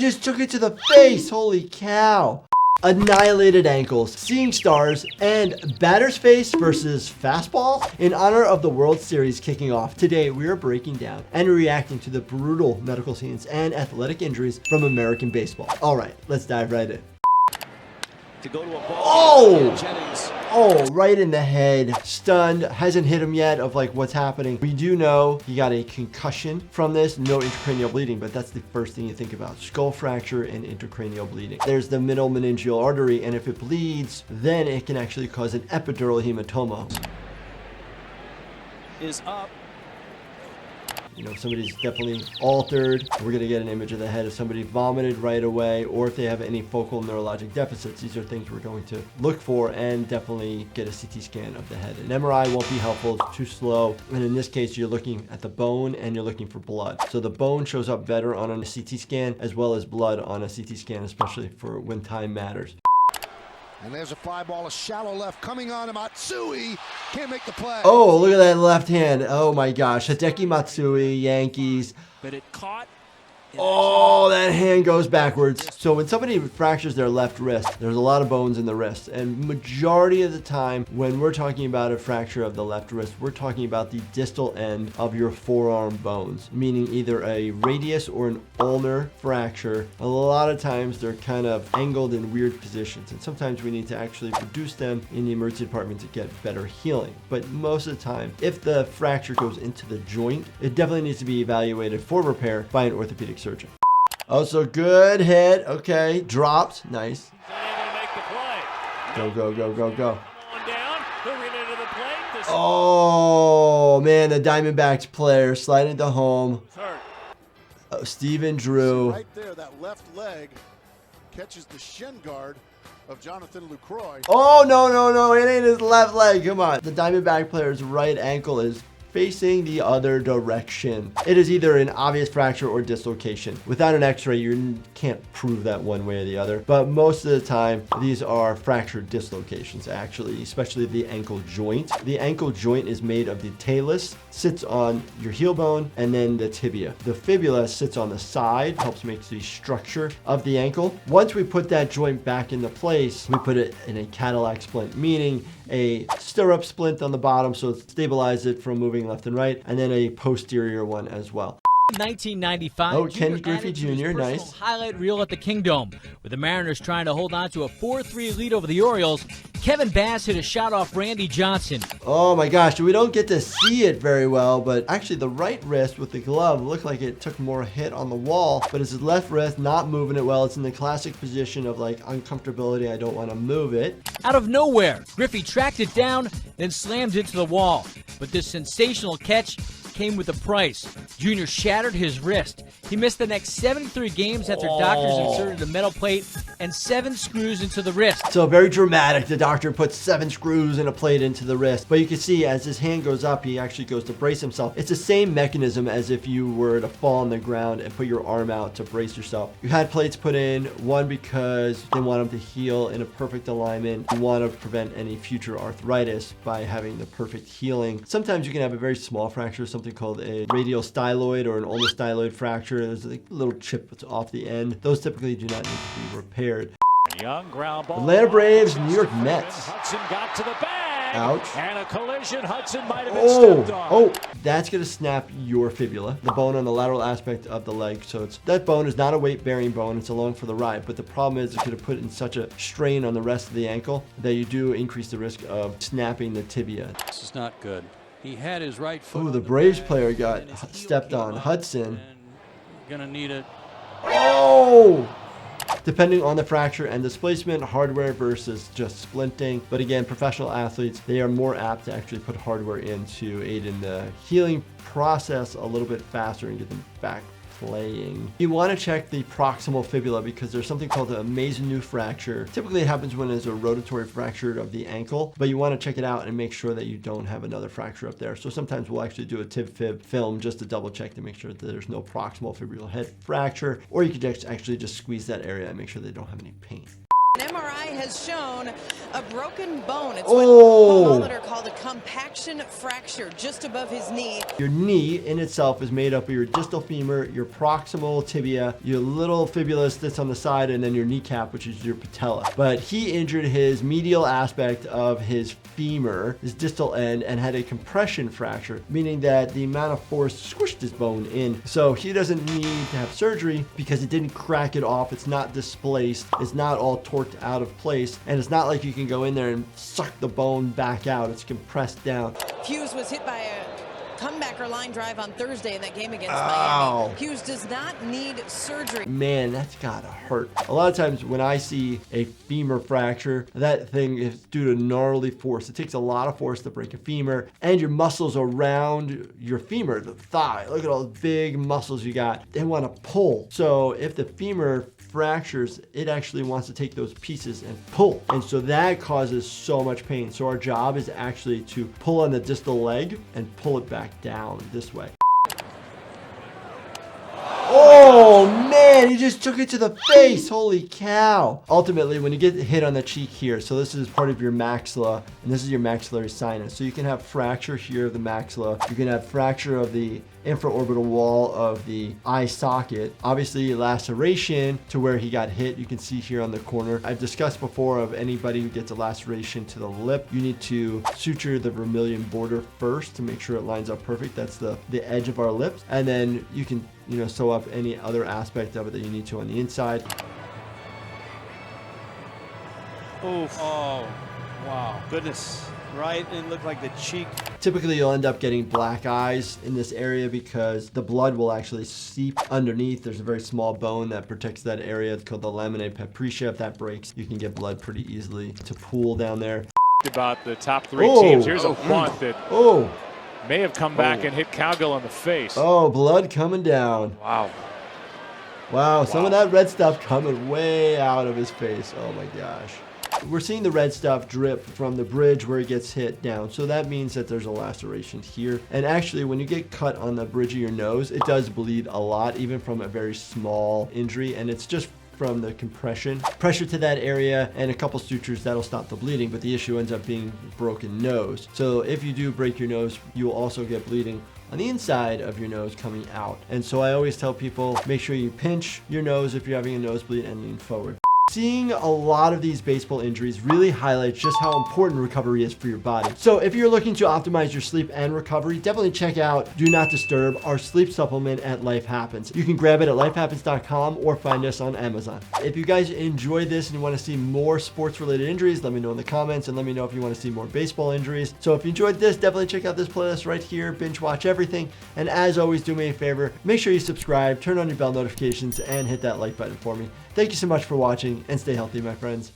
just took it to the face. Holy cow. Annihilated ankles, seeing stars, and batter's face versus fastball. In honor of the World Series kicking off, today we are breaking down and reacting to the brutal medical scenes and athletic injuries from American baseball. All right, let's dive right in. To go to a ball. Oh, right in the head. Stunned. Hasn't hit him yet of like what's happening. We do know he got a concussion from this. No intracranial bleeding, but that's the first thing you think about. Skull fracture and intracranial bleeding. There's the middle meningeal artery, and if it bleeds, then it can actually cause an epidural hematoma. Is up. You know, somebody's definitely altered. We're going to get an image of the head if somebody vomited right away, or if they have any focal neurologic deficits. These are things we're going to look for, and definitely get a CT scan of the head. An MRI won't be helpful. It's too slow. And in this case, you're looking at the bone and you're looking for blood. So the bone shows up better on a CT scan, as well as blood on a CT scan, especially for when time matters. And there's a fly ball, a shallow left coming on to Matsui. Can't make the play. Oh, look at that left hand. Oh my gosh. Hideki Matsui, Yankees. But it caught. Oh, that hand goes backwards. So when somebody fractures their left wrist, there's a lot of bones in the wrist. And majority of the time, when we're talking about a fracture of the left wrist, we're talking about the distal end of your forearm bones, meaning either a radius or an ulnar fracture. A lot of times they're kind of angled in weird positions. And sometimes we need to actually reduce them in the emergency department to get better healing. But most of the time, if the fracture goes into the joint, it definitely needs to be evaluated for repair by an orthopedic surgeon. Oh, so good hit. Okay, dropped. Nice. Go, go, go, go, go. Oh, man, the Diamondbacks player sliding to home. Oh, Steven Drew. Right there, that left leg catches the shin guard of Jonathan Lucroy. Oh, no, no, no. It ain't his left leg. Come on. The Diamondback player's right ankle is facing the other direction. It is either an obvious fracture or dislocation. Without an x-ray, you can't prove that one way or the other. But most of the time, these are fractured dislocations, actually, especially the ankle joint. The ankle joint is made of the talus, sits on your heel bone, and then the tibia. The fibula sits on the side, helps make the structure of the ankle. Once we put that joint back into place, we put it in a Cadillac splint, meaning a stirrup splint on the bottom so it stabilizes it from moving left and right, and then a posterior one as well. 1995. Oh, Ken Griffey Jr., nice. Highlight reel at the Kingdome. With the Mariners trying to hold on to a 4-3 lead over the Orioles, Kevin Bass hit a shot off Randy Johnson. Oh my gosh, we don't get to see it very well, but actually the right wrist with the glove looked like it took more hit on the wall, but it's his left wrist not moving it well. It's in the classic position of like uncomfortability. I don't want to move it. Out of nowhere, Griffey tracked it down, then slammed into the wall. But this sensational catch came with a price. Junior shattered his wrist. He missed the next 73 games after doctors inserted a metal plate and 7 screws into the wrist. So very dramatic. The doctor puts 7 screws and a plate into the wrist. But you can see as his hand goes up, he actually goes to brace himself. It's the same mechanism as if you were to fall on the ground and put your arm out to brace yourself. You had plates put in, one because they want him to heal in a perfect alignment. You want to prevent any future arthritis by having the perfect healing. Sometimes you can have a very small fracture, something called a radial styloid or an ulnar styloid fracture. There's a little chip that's off the end. Those typically do not need to be repaired. Young ground ball. Atlanta Braves, New York Mets. Hudson got to the bag. Ouch. And a collision. Hudson might have been stepped on. Oh, that's going to snap your fibula, the bone on the lateral aspect of the leg. So that bone is not a weight-bearing bone. It's along for the ride. But the problem is it's going to put in such a strain on the rest of the ankle that you do increase the risk of snapping the tibia. This is not good. He had his right foot. Oh, the Braves player got stepped on. Hudson. Gonna need it. Oh! Depending on the fracture and displacement, hardware versus just splinting. But again, professional athletes, they are more apt to actually put hardware in to aid in the healing process a little bit faster and get them back playing. You want to check the proximal fibula because there's something called a Maisonneuve fracture. Typically it happens when there's a rotatory fracture of the ankle, but you want to check it out and make sure that you don't have another fracture up there. So sometimes we'll actually do a tib-fib film just to double check to make sure that there's no proximal fibular head fracture, or you could actually just squeeze that area and make sure they don't have any pain. An MRI has shown a broken bone. It's Oh. what the monitor called a compaction fracture just above his knee. Your knee in itself is made up of your distal femur, your proximal tibia, your little fibula that's on the side, and then your kneecap, which is your patella. But he injured his medial aspect of his femur, his distal end, and had a compression fracture, meaning that the amount of force squished his bone in. So he doesn't need to have surgery because it didn't crack it off. It's not displaced. It's not all torqued out of place. And it's not like you can go in there and suck the bone back out. It's compressed down. Hughes was hit by a comeback or line drive on Thursday in that game against Ow. Miami. Hughes does not need surgery. Man, that's gotta hurt. A lot of times when I see a femur fracture, that thing is due to gnarly force. It takes a lot of force to break a femur, and your muscles around your femur, the thigh, look at all the big muscles you got. They want to pull. So if the femur fractures, it actually wants to take those pieces and pull. And so that causes so much pain. So our job is actually to pull on the distal leg and pull it back down this way. Oh man, he just took it to the face. Holy cow. Ultimately, when you get hit on the cheek here, so this is part of your maxilla, and this is your maxillary sinus. So you can have fracture here of the maxilla. You can have fracture of the infraorbital wall of the eye socket. Obviously, laceration to where he got hit. You can see here on the corner. I've discussed before of anybody who gets a laceration to the lip, you need to suture the vermilion border first to make sure it lines up perfect. That's the edge of our lips. And then you can, sew up any other aspect of it that you need to on the inside. Oof. Oh, wow. Goodness. Right, it looked like the cheek. Typically, you'll end up getting black eyes in this area because the blood will actually seep underneath. There's a very small bone that protects that area. It's called the laminae papricia. If that breaks, you can get blood pretty easily to pool down there. About the top three teams. Here's a bunt that may have come back and hit Cowgill in the face. Oh, blood coming down. Wow. Wow, some of that red stuff coming way out of his face. Oh my gosh. We're seeing the red stuff drip from the bridge where he gets hit down. So that means that there's a laceration here. And actually, when you get cut on the bridge of your nose, it does bleed a lot, even from a very small injury. And it's just from the compression, pressure to that area, and a couple sutures that'll stop the bleeding. But the issue ends up being broken nose. So if you do break your nose, you will also get bleeding on the inside of your nose coming out. And so I always tell people, make sure you pinch your nose if you're having a nosebleed and lean forward. Seeing a lot of these baseball injuries really highlights just how important recovery is for your body. So if you're looking to optimize your sleep and recovery, definitely check out Do Not Disturb, our sleep supplement at Life Happens. You can grab it at lifehappens.com or find us on Amazon. If you guys enjoyed this and you want to see more sports related injuries, let me know in the comments, and let me know if you want to see more baseball injuries. So if you enjoyed this, definitely check out this playlist right here, binge watch everything. And as always, do me a favor, make sure you subscribe, turn on your bell notifications, and hit that like button for me. Thank you so much for watching, and stay healthy, my friends.